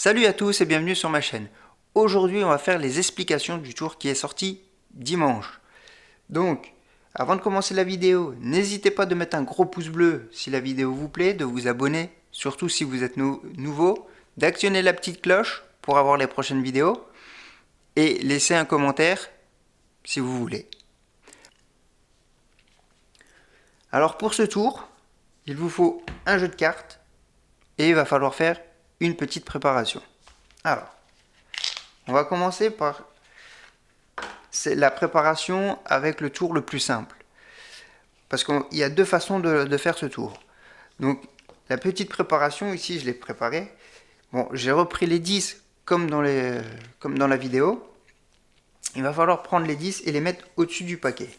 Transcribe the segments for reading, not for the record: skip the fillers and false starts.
Salut à tous et bienvenue sur ma chaîne. Aujourd'hui, on va faire les explications du tour qui est sorti dimanche. Donc, avant de commencer la vidéo, n'hésitez pas de mettre un gros pouce bleu si la vidéo vous plaît, de vous abonner, surtout si vous êtes nouveau, d'actionner la petite cloche pour avoir les prochaines vidéos et laisser un commentaire si vous voulez. Alors pour ce tour, il vous faut un jeu de cartes et il va falloir faire une petite préparation. Alors, on va commencer par la préparation avec le tour le plus simple. Parce qu'il y a deux façons de faire ce tour. Donc, la petite préparation, ici, je l'ai préparée. Bon, j'ai repris les 10 comme dans la vidéo. Il va falloir prendre les 10 et les mettre au-dessus du paquet.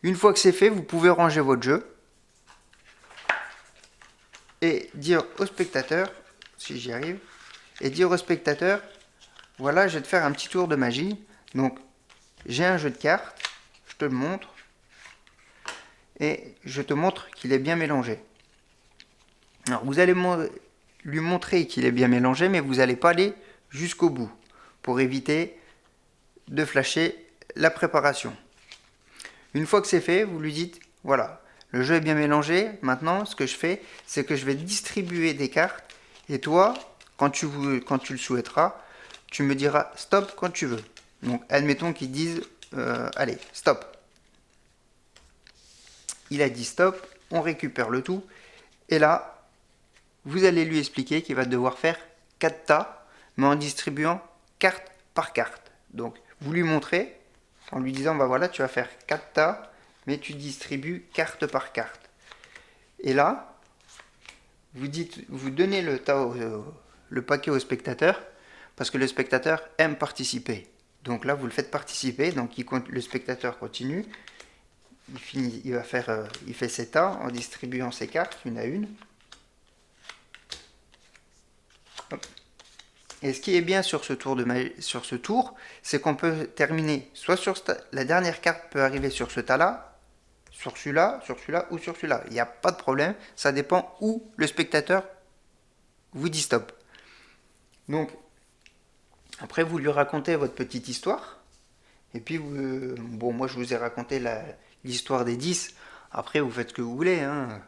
Une fois que c'est fait, vous pouvez ranger votre jeu et dire au spectateur, si j'y arrive, et dire au spectateur, voilà, je vais te faire un petit tour de magie. Donc, j'ai un jeu de cartes, je te le montre, et je te montre qu'il est bien mélangé. Alors, vous allez lui montrer qu'il est bien mélangé, mais vous n'allez pas aller jusqu'au bout, pour éviter de flasher la préparation. Une fois que c'est fait, vous lui dites, voilà, le jeu est bien mélangé, maintenant, ce que je fais, c'est que je vais distribuer des cartes, et toi, quand tu le souhaiteras, tu me diras stop quand tu veux. Donc, admettons qu'ils disent, allez, stop. Il a dit stop, on récupère le tout, et là, vous allez lui expliquer qu'il va devoir faire 4 tas, mais en distribuant carte par carte. Donc, vous lui montrez, en lui disant, bah voilà, tu vas faire 4 tas, mais tu distribues carte par carte. Et là, vous donnez le paquet au spectateur, parce que le spectateur aime participer. Donc là, vous le faites participer, donc le spectateur continue, il fait ses tas en distribuant ses cartes, une à une. Hop. Et ce qui est bien sur ce tour, c'est qu'on peut terminer soit sur la dernière carte peut arriver sur ce tas-là, sur celui-là ou sur celui-là. Il n'y a pas de problème, ça dépend où le spectateur vous dit stop. Donc, après vous lui racontez votre petite histoire, et puis bon, moi je vous ai raconté l'histoire des 10, après vous faites ce que vous voulez, hein.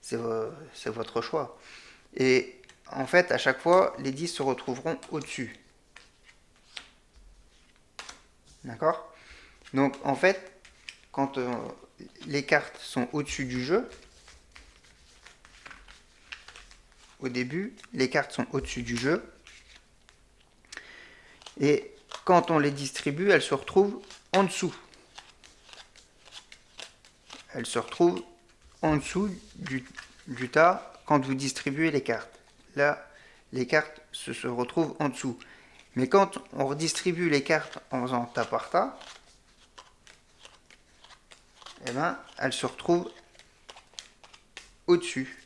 C'est votre choix. Et en fait, à chaque fois, les 10 se retrouveront au-dessus. D'accord? Donc, en fait, quand les cartes sont au-dessus du jeu, au début, les cartes sont au-dessus du jeu. Et quand on les distribue, elles se retrouvent en dessous. Elles se retrouvent en dessous du tas quand vous distribuez les cartes. Là, les cartes se retrouvent en dessous. Mais quand on redistribue les cartes en faisant tas par tas, eh ben, elles se retrouvent au-dessus.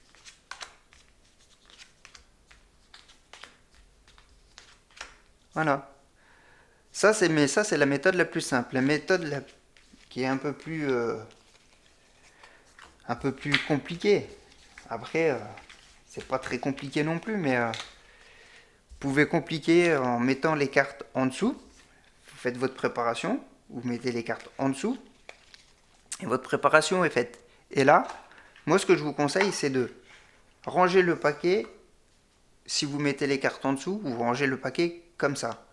Voilà. Ça, c'est la méthode la plus simple. La méthode qui est un peu plus compliquée. Après, c'est pas très compliqué non plus, mais vous pouvez compliquer en mettant les cartes en dessous. Vous faites votre préparation, vous mettez les cartes en dessous, et votre préparation est faite. Et là, moi ce que je vous conseille, c'est de ranger le paquet. Si vous mettez les cartes en dessous, vous rangez le paquet comme ça.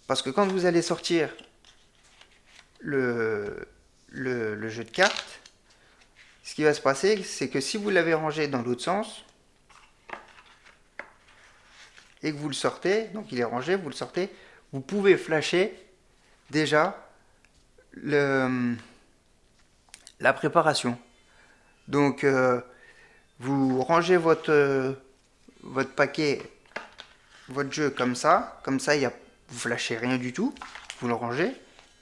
Parce que quand vous allez sortir le jeu de cartes, ce qui va se passer, c'est que si vous l'avez rangé dans l'autre sens, et que vous le sortez, donc il est rangé, vous le sortez, vous pouvez flasher déjà la préparation. Donc vous rangez votre paquet, votre jeu comme ça vous flashez rien du tout, vous le rangez,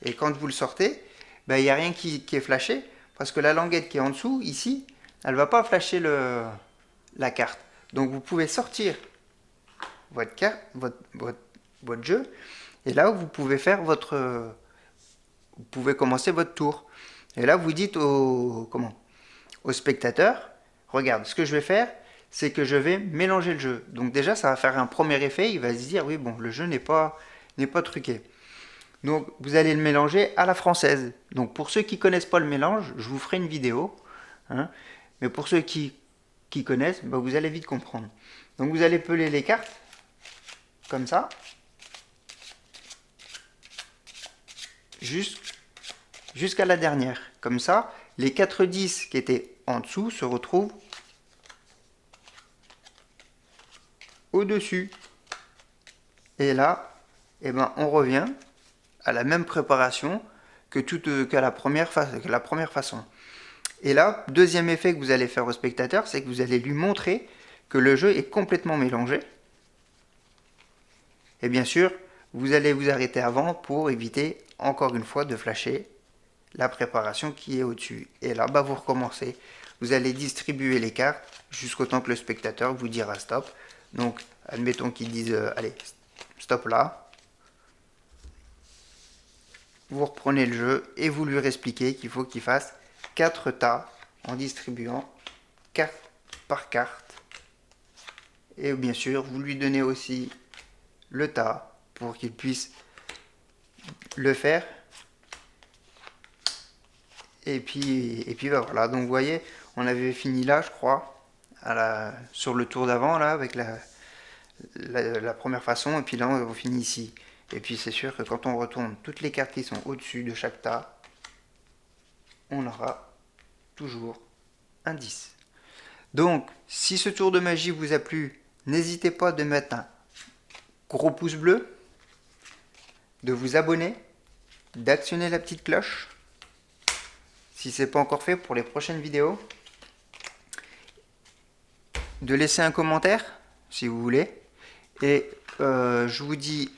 et quand vous le sortez, ben, il n'y a rien qui est flashé, parce que la languette qui est en dessous, ici, elle ne va pas flasher la carte. Donc vous pouvez sortir votre carte, votre jeu, et là vous pouvez faire vous pouvez commencer votre tour. Et là vous dites au spectateur, regarde, ce que je vais faire, c'est que je vais mélanger le jeu. Donc déjà, ça va faire un premier effet, il va se dire, oui, bon, le jeu n'est pas truqué. Donc vous allez le mélanger à la française. Donc pour ceux qui connaissent pas le mélange, je vous ferai une vidéo. Hein, mais pour ceux qui connaissent, bah, vous allez vite comprendre. Donc vous allez peler les cartes, comme ça, jusqu'à la dernière. Comme ça, les 4 10 qui étaient en dessous se retrouvent au-dessus. Et là, eh ben, on revient à la même préparation que la première façon. Et là, deuxième effet que vous allez faire au spectateur, c'est que vous allez lui montrer que le jeu est complètement mélangé. Et bien sûr, vous allez vous arrêter avant pour éviter, encore une fois, de flasher la préparation qui est au-dessus. Et là, bah, vous recommencez. Vous allez distribuer les cartes jusqu'au temps que le spectateur vous dira stop. Donc, admettons qu'il dise allez, stop là. Vous reprenez le jeu et vous lui réexpliquez qu'il faut qu'il fasse 4 tas en distribuant carte par carte. Et bien sûr, vous lui donnez aussi le tas pour qu'il puisse le faire. Et puis bah voilà, donc vous voyez, on avait fini là, je crois, sur le tour d'avant, là, avec la première façon, et puis là, on finit ici. Et puis c'est sûr que quand on retourne toutes les cartes qui sont au-dessus de chaque tas, on aura toujours un 10. Donc, si ce tour de magie vous a plu, n'hésitez pas de mettre un gros pouce bleu, de vous abonner, d'actionner la petite cloche, si ce n'est pas encore fait pour les prochaines vidéos, de laisser un commentaire, si vous voulez, et je vous dis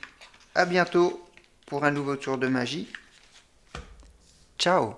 à bientôt pour un nouveau tour de magie. Ciao!